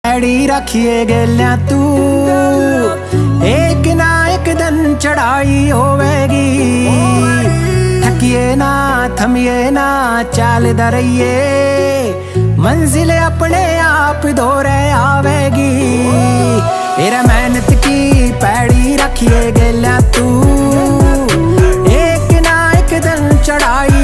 पैड़ी रखिए गेल्या तू, एक ना एक दिन चढ़ाई होवेगी। थकिए ना थमिए ना चाल दरइए, मंजिल अपने आप दौरे आवेगी। तेरा मेहनत की पैड़ी रखिए गेल्या तू, एक ना एक दिन चढ़ाई